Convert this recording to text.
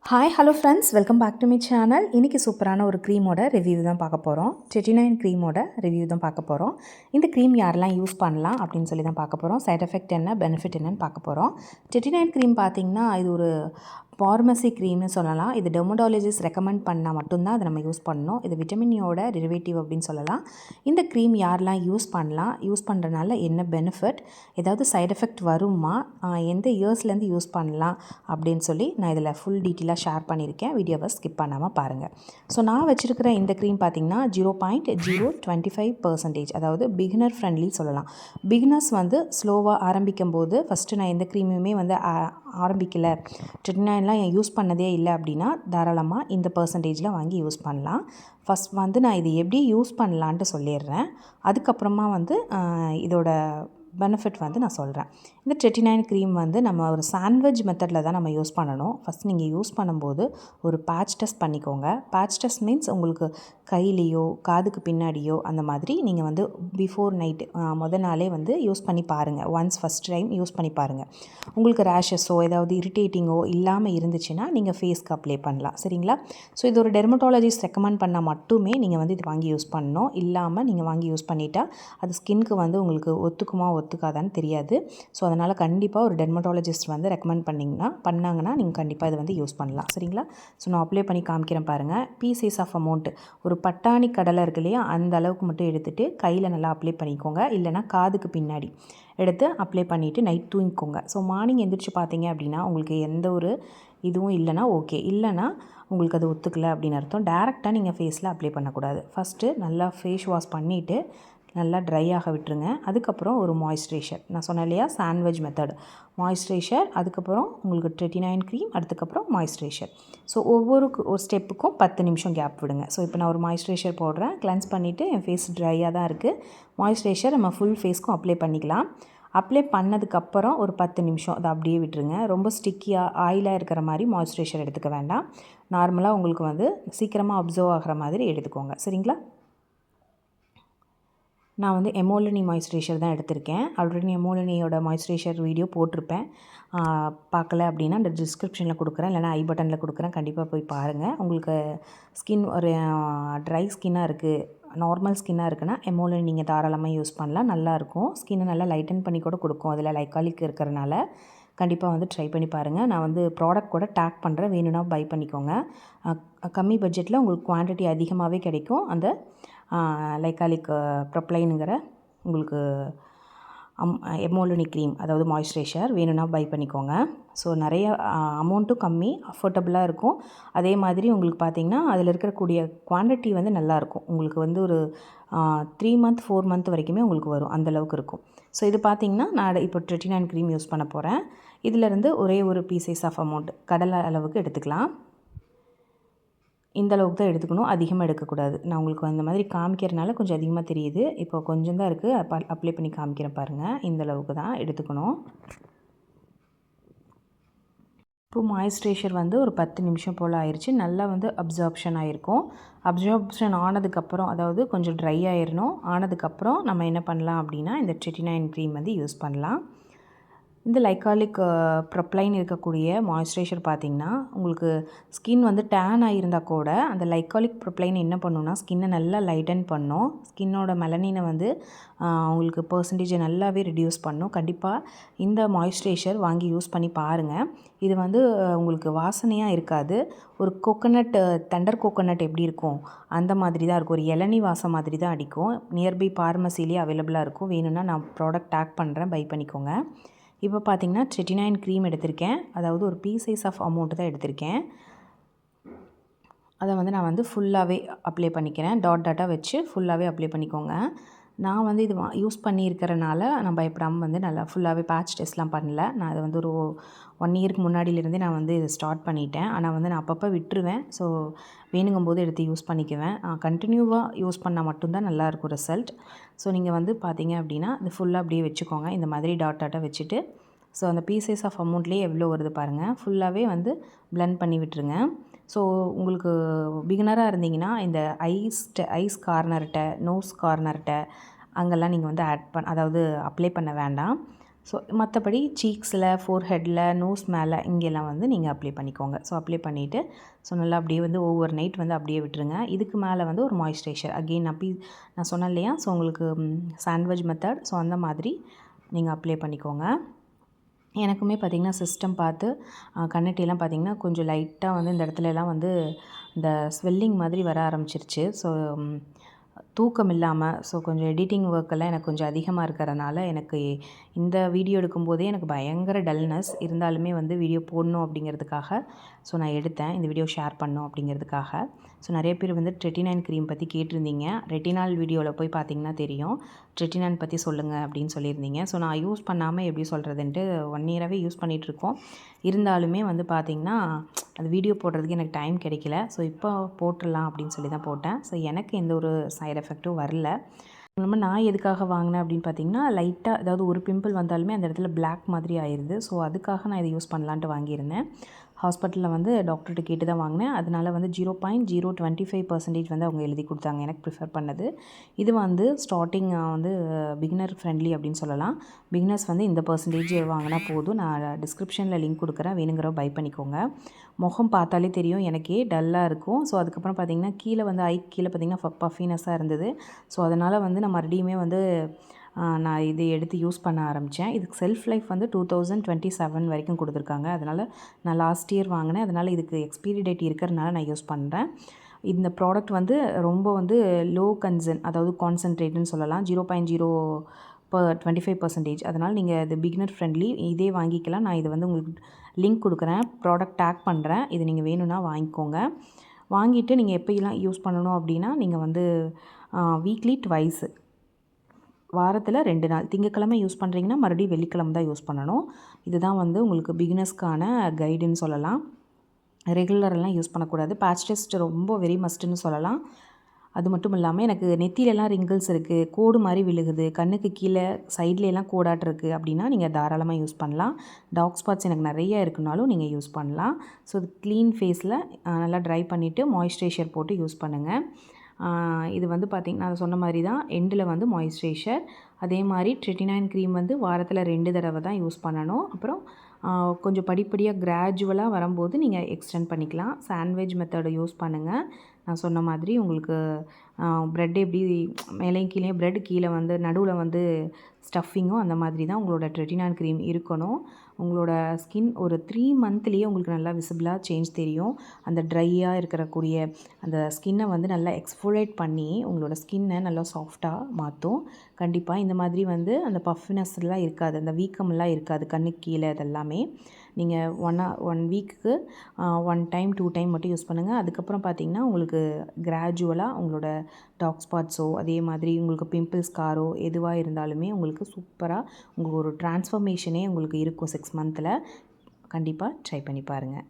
Hi hello friends, welcome back to my channel. இன்றைக்கி சூப்பரான ஒரு க்ரீமோட ரிவ்யூ தான் பார்க்க போகிறோம். 39 க்ரீமோட ரிவ்யூ தான் பார்க்க போகிறோம். இந்த க்ரீம் யாரெல்லாம் யூஸ் பண்ணலாம் அப்படின்னு சொல்லி தான் பார்க்க போகிறோம். சைட் எஃபெக்ட் என்ன, பெனிஃபிட் என்னன்னு பார்க்க போகிறோம். 39 க்ரீம் பார்த்திங்கன்னா இது ஒரு ஃபார்மசி க்ரீம்னு சொல்லலாம். இது டெர்மடாலஜிஸ்ட் ரெக்கமெண்ட் பண்ணால் மட்டும்தான் அதை நம்ம யூஸ் பண்ணணும். இது விட்டமினியோட டெரிவேட்டிவ் அப்படின்னு சொல்லலாம். இந்த க்ரீம் யாரெல்லாம் யூஸ் பண்ணலாம், யூஸ் பண்ணுறதுனால என்ன பெனிஃபிட், ஏதாவது சைட் எஃபெக்ட் வருமா, எந்த இயர்ஸ்லேருந்து யூஸ் பண்ணலாம் அப்படின்னு சொல்லி நான் இதில் ஃபுல் டீட்டெயிலாக ஷேர் பண்ணியிருக்கேன். வீடியோவை ஸ்கிப் பண்ணாமல் பாருங்கள். ஸோ நான் வச்சுருக்கிற இந்த க்ரீம் பார்த்திங்கன்னா 0.025%, அதாவது பிகினர் ஃப்ரெண்ட்லி சொல்லலாம். பிகினர்ஸ் வந்து ஸ்லோவாக ஆரம்பிக்கும் போது ஃபஸ்ட்டு நான் எந்த க்ரீமுமே வந்து ஆரம்பிக்கலை, 39லாம் யூஸ் பண்ணதே இல்லை அப்படின்னா தாராளமாக இந்த பர்சன்டேஜில் வாங்கி யூஸ் பண்ணலாம். ஃபஸ்ட் வந்து நான் இது எப்படி யூஸ் பண்ணலான்ட்டு சொல்லிடுறேன். அதுக்கப்புறமா வந்து இதோட பெனிஃபிட் வந்து நான் சொல்கிறேன். இந்த 39 க்ரீம் வந்து நம்ம ஒரு சாண்ட்விச் மெத்தடில் தான் நம்ம யூஸ் பண்ணணும். ஃபஸ்ட் நீங்கள் யூஸ் பண்ணும்போது ஒரு பேட்ச் டெஸ்ட் பண்ணிக்கோங்க. பேட்ச் டெஸ்ட் மீன்ஸ் உங்களுக்கு கையிலையோ காதுக்கு பின்னாடியோ அந்த மாதிரி நீங்கள் வந்து பிஃபோர் நைட் நாளே வந்து யூஸ் பண்ணி பாருங்கள். ஒன்ஸ் ஃபஸ்ட் டைம் யூஸ் பண்ணி பாருங்கள். உங்களுக்கு ரேஷஸோ ஏதாவது இரிட்டேட்டிங்கோ இல்லாமல் இருந்துச்சுன்னா நீங்கள் ஃபேஸ்க்கு அப்ளை பண்ணலாம். சரிங்களா? ஸோ இது ஒரு டெர்மட்டாலஜிஸ்ட் ரெக்கமெண்ட் பண்ணால் மட்டுமே நீங்கள் வந்து இது வாங்கி யூஸ் பண்ணணும். இல்லாமல் நீங்கள் வாங்கி யூஸ் பண்ணிட்டா அது ஸ்கின்க்கு வந்து உங்களுக்கு ஒத்துக்காதான்னு தெரியாது. ஸோ அதனால் கண்டிப்பாக ஒரு டெர்மட்டாலஜிஸ்ட் வந்து ரெக்கமெண்ட் பண்ணாங்கன்னா நீங்கள் கண்டிப்பாக இதை வந்து யூஸ் பண்ணலாம். சரிங்களா? ஸோ நான் அப்ளை பண்ணி காமிக்கிறேன் பாருங்கள். பீசஸ் ஆஃப் அமௌண்ட் ஒரு பட்டாணி கடலை இருக்கு இல்லையா, அந்த அளவுக்கு மட்டும் எடுத்துகிட்டு கையில் நல்லா அப்ளை பண்ணிக்கோங்க. இல்லைனா காதுக்கு பின்னாடி எடுத்து அப்ளை பண்ணிவிட்டு நைட் தூங்கிக்கோங்க. ஸோ மார்னிங் எந்திரிச்சு பார்த்தீங்க அப்படின்னா உங்களுக்கு எந்த ஒரு இதுவும் இல்லைனா ஓகே, இல்லைனா உங்களுக்கு அது ஒத்துக்கலை அப்படின்னு அர்த்தம். டேரெக்டாக நீங்கள் ஃபேஸில் அப்ளை பண்ணக்கூடாது. ஃபஸ்ட்டு நல்லா ஃபேஸ் வாஷ் பண்ணிவிட்டு நல்லா ட்ரை ஆக விட்டுருங்க. அதுக்கப்புறம் ஒரு மாய்ஸ்சரைசர், நான் சொன்னேன் இல்லையா சாண்ட்விச் மெத்தட், மாய்ஸ்சரைசர், அதுக்கப்புறம் உங்களுக்கு 39 க்ரீம், அதுக்கப்புறம் மாய்ஸ்சரைசர். ஸோ ஒவ்வொரு ஸ்டெப்புக்கும் 10 நிமிஷம் கேப் விடுங்க. ஸோ இப்போ நான் ஒரு மாய்ஸ்சரைசர் போடுறேன். கிளென்ஸ் பண்ணிவிட்டு என் ஃபேஸ் ட்ரையாக தான் இருக்குது. மாய்ஸ்சரைசர் நம்ம ஃபுல் ஃபேஸ்க்கும் அப்ளை பண்ணிக்கலாம். அப்ளை பண்ணதுக்கப்புறம் ஒரு 10 நிமிஷம் அதை அப்படியே விட்டுருங்க. ரொம்ப ஸ்டிக்கியாக ஆயிலாக இருக்கிற மாதிரி மாய்ஸ்சரைசர் எடுத்துக்க வேண்டாம். நார்மலாக உங்களுக்கு வந்து சீக்கிரமாக அப்சர்வ் ஆகிற மாதிரி எடுத்துக்கோங்க. சரிங்களா? நான் வந்து எமோலினி மாய்ஸ்சரைசர் தான் எடுத்திருக்கேன். ஆல்ரெடி எமோலினியோட மாய்ஸ்சரைசர் வீடியோ போட்டிருப்பேன். பார்க்கல அப்படின்னா அந்த டிஸ்கிரிப்ஷனில் கொடுக்குறேன், இல்லைனா ஐ பட்டனில் கொடுக்குறேன். கண்டிப்பாக போய் பாருங்கள். உங்களுக்கு ஸ்கின் ஒரு ட்ரை ஸ்கின்னாக இருக்குது, நார்மல் ஸ்கின்னாக இருக்குன்னா எமோலினி நீங்கள் தாராளமாக யூஸ் பண்ணலாம். நல்லாயிருக்கும். ஸ்கின்னை நல்லா லைட்டன் பண்ணி கூட கொடுக்கும். அதில் லைக்காலிக் இருக்கிறனால கண்டிப்பாக வந்து ட்ரை பண்ணி பாருங்கள். நான் வந்து ப்ராடக்ட் கூட டேக் பண்ணுறேன், வேணும்னா பை பண்ணிக்கோங்க. கம்மி பட்ஜெட்டில் உங்களுக்கு குவான்டிட்டி அதிகமாகவே கிடைக்கும். அந்த லைக்காலிக் ப்ரொப்ளைனுங்கிற உங்களுக்கு எமோலினி க்ரீம், அதாவது மாய்ஸ்சரைசர் வேணும்னா பை பண்ணிக்கோங்க. ஸோ நிறைய அமௌண்ட்டும் கம்மி, அஃபோர்டபுளாக இருக்கும். அதே மாதிரி உங்களுக்கு பார்த்திங்கன்னா அதில் இருக்கக்கூடிய குவான்டிட்டி வந்து நல்லாயிருக்கும். உங்களுக்கு வந்து ஒரு 3 மந்த் 4 மந்த் வரைக்குமே உங்களுக்கு வரும், அந்தளவுக்கு இருக்கும். ஸோ இது பார்த்திங்கன்னா நான் இப்போ 39 க்ரீம் யூஸ் பண்ண போகிறேன். இதிலேருந்து ஒரே ஒரு பீசஸ் ஆஃப் அமௌண்ட் கடலை அளவுக்கு எடுத்துக்கலாம். இந்த அளவுக்கு தான் எடுத்துக்கணும், அதிகமாக எடுக்கக்கூடாது. நான் உங்களுக்கு அந்த மாதிரி காமிக்கிறனால கொஞ்சம் அதிகமாக தெரியுது. இப்போ கொஞ்சம் தான் இருக்குது, அப்ளை பண்ணி காமிக்கிறேன் பாருங்கள். இந்த அளவுக்கு தான் எடுத்துக்கணும். இப்போ மாய்ஸ்சரைசர் வந்து ஒரு 10 நிமிஷம் போல் ஆயிடுச்சு. நல்லா வந்து அப்சார்ப்ஷன் ஆகிருக்கும். அப்சார்ப்ஷன் ஆனதுக்கப்புறம், அதாவது கொஞ்சம் ட்ரை ஆயிடணும். ஆனதுக்கப்புறம் நம்ம என்ன பண்ணலாம் அப்படின்னா இந்த 39 க்ரீம் வந்து யூஸ் பண்ணலாம். இந்த லைக்காலிக் ப்ரொப்ளைன் இருக்கக்கூடிய மாய்ஸ்சரைசர் பார்த்திங்கன்னா உங்களுக்கு ஸ்கின் வந்து டேன் ஆகியிருந்தால் கூட அந்த லைக்காலிக் ப்ரொப்ளைன் என்ன பண்ணுன்னா ஸ்கின்னை நல்லா லைட்டன் பண்ணும். ஸ்கின்னோட மெலனினை வந்து உங்களுக்கு பர்சன்டேஜை நல்லாவே ரெடியூஸ் பண்ணும். கண்டிப்பாக இந்த மாய்ஸ்சரைசர் வாங்கி யூஸ் பண்ணி பாருங்கள். இது வந்து உங்களுக்கு வாசனையாக இருக்காது. ஒரு கோகோனட், தண்டர் கோகோனட் எப்படி இருக்கும் அந்த மாதிரி தான் இருக்கும். ஒரு இளநீ வாசம் மாதிரி தான் அடிக்கும். நியர்பை ஃபார்மசிலேயே அவைலபிளாக இருக்கும். வேணும்னா நான் ப்ராடக்ட் டேக் பண்ணுறேன், பை பண்ணிக்கோங்க. இப்போ பார்த்திங்கன்னா 39 க்ரீம் எடுத்திருக்கேன். அதாவது ஒரு பீசஸ் ஆஃப் அமௌண்ட் தான் எடுத்திருக்கேன். அதை வந்து நான் வந்து ஃபுல்லாகவே அப்ளை பண்ணிக்கிறேன். டாட்டாக வச்சு ஃபுல்லாகவே அப்ளை பண்ணிக்கோங்க. நான் வந்து இது யூஸ் பண்ணியிருக்கிறனால நான் பயப்படாமல் வந்து நல்லா ஃபுல்லாகவே பேட்ச் டெஸ்ட்லாம் பண்ணல. நான் அதை வந்து ஒரு 1 இயருக்கு முன்னாடியிலேருந்தே நான் வந்து இதை ஸ்டார்ட் பண்ணிட்டேன். ஆனால் வந்து நான் அப்பப்போ விட்டுருவேன். ஸோ வேணுங்கும்போது எடுத்து யூஸ் பண்ணிக்குவேன். கண்டினியூவாக யூஸ் பண்ணால் மட்டும்தான் நல்லாயிருக்கும் ரிசல்ட். ஸோ நீங்கள் வந்து பார்த்தீங்க அப்படின்னா இது ஃபுல்லாக அப்படியே வச்சுக்கோங்க. இந்த மாதிரி டாட்டாக வச்சுட்டு, ஸோ அந்த பீசஸ் ஆஃப் அமௌண்ட்லேயே எவ்வளோ வருது பாருங்கள். ஃபுல்லாகவே வந்து பிளெண்ட் பண்ணி விட்டுருங்க. ஸோ உங்களுக்கு பிகினராக இருந்தீங்கன்னா இந்த ஐஸ் கார்னர்கிட்ட, நோஸ் கார்னர்கிட்ட அங்கெல்லாம் நீங்கள் வந்து அதாவது அப்ளை பண்ண வேண்டாம். ஸோ மற்றபடி சீக்ஸில், ஃபோர்ஹெட்டில், நோஸ் மேலே இங்கெல்லாம் வந்து நீங்கள் அப்ளை பண்ணிக்கோங்க. ஸோ அப்ளை பண்ணிவிட்டு ஸோ நல்லா அப்படியே வந்து ஓவர் நைட் வந்து அப்படியே விட்டுருங்க. இதுக்கு மேலே வந்து ஒரு மாய்ஸ்சரைசர் அகெயின் நான் சொன்னேன் இல்லையா, ஸோ உங்களுக்கு சாண்ட்விச் மெத்தட், ஸோ அந்த மாதிரி நீங்கள் அப்ளை பண்ணிக்கோங்க. எனக்குமே பார்த்திங்கன்னா சிஸ்டம் பார்த்து கண்ணட்டிலாம் பார்த்திங்கன்னா கொஞ்சம் லைட்டாக வந்து இந்த இடத்துலலாம் வந்து இந்த ஸ்வெல்லிங் மாதிரி வர ஆரம்பிச்சிருச்சு. ஸோ தூக்கம் இல்லாமல் ஸோ கொஞ்சம் எடிட்டிங் ஒர்க்கெல்லாம் எனக்கு கொஞ்சம் அதிகமாக இருக்கிறனால எனக்கு இந்த வீடியோ எடுக்கும்போதே எனக்கு பயங்கர டல்னஸ் இருந்தாலுமே வந்து வீடியோ போடணும் அப்படிங்கிறதுக்காக ஸோ நான் எடுத்தேன். இந்த வீடியோ ஷேர் பண்ணணும் அப்படிங்கிறதுக்காக. ஸோ நிறைய பேர் வந்து ட்ரெட்டினைன் க்ரீம் பற்றி கேட்டிருந்தீங்க. ரெட்டினால் வீடியோவில் போய் பார்த்தீங்கன்னா தெரியும். ட்ரெட்டினைன் பற்றி சொல்லுங்கள் அப்படின்னு சொல்லியிருந்தீங்க. ஸோ நான் யூஸ் பண்ணாமல் எப்படி சொல்கிறதுன்ட்டு 1 இயராகவே யூஸ் பண்ணிகிட்ருக்கோம். இருந்தாலுமே வந்து பார்த்திங்கன்னா அது வீடியோ போடுறதுக்கு எனக்கு டைம் கிடைக்கல. ஸோ இப்போ போட்டுடலாம் அப்படின்னு சொல்லி தான் போட்டேன். ஸோ எனக்கு எந்த ஒரு சைடு எஃபெக்ட்டும் வரல. நான் எதுக்காக வாங்கினேன் அப்படின்னு பார்த்தீங்கன்னா, லைட்டாக ஏதாவது ஒரு பிம்பிள் வந்தாலுமே அந்த இடத்துல பிளாக் மாதிரி ஆயிடுது. ஸோ அதுக்காக நான் இதை யூஸ் பண்ணலான்ட்டு வாங்கியிருந்தேன். ஹாஸ்பிட்டலில் வந்து டாக்டர்கிட்ட கேட்டு தான் வாங்கினேன். அதனால் வந்து 0.025% வந்து அவங்க எழுதி கொடுத்தாங்க எனக்கு ப்ரிஃபர் பண்ணது. இது வந்து ஸ்டார்டிங் வந்து பிகினர் ஃப்ரெண்ட்லி அப்படின்னு சொல்லலாம். பிகினர்ஸ் வந்து இந்த பர்சன்டேஜ் வாங்கினா போதும். நான் டிஸ்கிரிப்ஷனில் லிங்க் கொடுக்குறேன், வேணுங்கிறவங்க பை பண்ணிக்கோங்க. முகம் பார்த்தாலே தெரியும் எனக்கே டல்லாக இருக்கும். ஸோ அதுக்கப்புறம் பார்த்திங்கன்னா கீழே வந்து ஐ கீழே பார்த்திங்கன்னா பஃபினஸ்ஸாக இருந்தது. ஸோ அதனால் வந்து நான் மறுபடியுமே வந்து நான் இது எடுத்து யூஸ் பண்ண ஆரம்பித்தேன். இதுக்கு செல்ஃப் லைஃப் வந்து 2027 வரைக்கும் கொடுத்துருக்காங்க. அதனால் நான் லாஸ்ட் இயர் வாங்கினேன். அதனால் இதுக்கு எக்ஸ்பீரி டேட் இருக்கிறதுனால நான் யூஸ் பண்ணுறேன். இந்த ப்ராடக்ட் வந்து ரொம்ப வந்து லோ அதாவது கான்சன்ட்ரேட்டுன்னு சொல்லலாம். 0.025%. அதனால் நீங்கள் இது பிகினர் ஃப்ரெண்ட்லி இதே வாங்கிக்கலாம். நான் இதை வந்து உங்களுக்கு லிங்க் கொடுக்குறேன், ப்ராடக்ட் டேக் பண்ணுறேன். இது நீங்கள் வேணும்னா வாங்கிக்கோங்க. வாங்கிட்டு நீங்கள் எப்போயெல்லாம் யூஸ் பண்ணணும் அப்படின்னா நீங்கள் வந்து வீக்லி ட்வைஸு வாரத்தில் 2 நாள் திங்கக்கிழமை யூஸ் பண்ணுறீங்கன்னா மறுபடியும் வெள்ளிக்கிழமை தான் யூஸ் பண்ணணும். இதுதான் வந்து உங்களுக்கு பிகினர்ஸ்க்கான கைடுன்னு சொல்லலாம். ரெகுலரெல்லாம் யூஸ் பண்ணக்கூடாது. பேட்ச் டெஸ்ட் ரொம்ப வெரி மஸ்ட்டுன்னு சொல்லலாம். அது மட்டும் இல்லாமல் எனக்கு நெத்திலெலாம் ரிங்கிள்ஸ் இருக்குது, கோடு மாதிரி விழுகுது, கண்ணுக்கு கீழே சைட்லலாம் கோடாட்டு இருக்குது அப்படின்னா நீங்கள் தாராளமாக யூஸ் பண்ணலாம். டார்க் ஸ்பாட்ஸ் எனக்கு நிறைய இருக்குனாலும் நீங்கள் யூஸ் பண்ணலாம். ஸோ இது க்ளீன் ஃபேஸில் நல்லா ட்ரை பண்ணிவிட்டு மாய்ஸ்சரைசர் போட்டு யூஸ் பண்ணுங்கள். இது வந்து பார்த்திங்கன்னா நான் சொன்ன மாதிரி தான் எண்டில் வந்து மாய்ஸ்சரைசர். அதே மாதிரி ட்ரெட்டினைன் க்ரீம் வந்து வாரத்தில் 2 தடவை தான் யூஸ் பண்ணணும். அப்புறம் கொஞ்சம் படிப்படியாக கிராஜுவலாக வரும்போது நீங்கள் எக்ஸ்டெண்ட் பண்ணிக்கலாம். சாண்ட்விச் மெத்தடை யூஸ் பண்ணுங்கள். நான் சொன்ன மாதிரி உங்களுக்கு ப்ரெட் எப்படி மேலேயும் கீழேயும் ப்ரெட் கீழே வந்து நடுவில் வந்து ஸ்டஃபிங்கும் அந்த மாதிரி தான் உங்களோட ட்ரெட்டினைன் க்ரீம் இருக்கணும். உங்களோட ஸ்கின் ஒரு 3 மந்த்லேயே உங்களுக்கு நல்லா விசிபிளாக சேஞ்ச் தெரியும். அந்த ட்ரையாக இருக்கக்கூடிய அந்த ஸ்கின்னை வந்து நல்லா எக்ஸ்ஃபோலேட் பண்ணி உங்களோட ஸ்கின்னை நல்லா சாஃப்டாக மாற்றும். கண்டிப்பாக இந்த மாதிரி வந்து அந்த பஃப்னஸ்லாம் இருக்காது, அந்த வீக்கம்லாம் இருக்காது கண்ணுக்கு கீழே. இதெல்லாமே நீங்கள் 1 வீக்குக்கு 1 டைம் 2 டைம் மட்டும் யூஸ் பண்ணுங்கள். அதுக்கப்புறம் பார்த்திங்கன்னா உங்களுக்கு கிராஜுவலாக உங்களோட டார்க் ஸ்பாட்ஸோ அதே மாதிரி உங்களுக்கு பிம்பிள்ஸ் ஸ்காரோ எதுவாக இருந்தாலுமே உங்களுக்கு சூப்பராக உங்களுக்கு ஒரு ட்ரான்ஸ்ஃபர்மேஷனே உங்களுக்கு இருக்கும் 6 மந்தில். கண்டிப்பாக ட்ரை பண்ணி பாருங்கள்.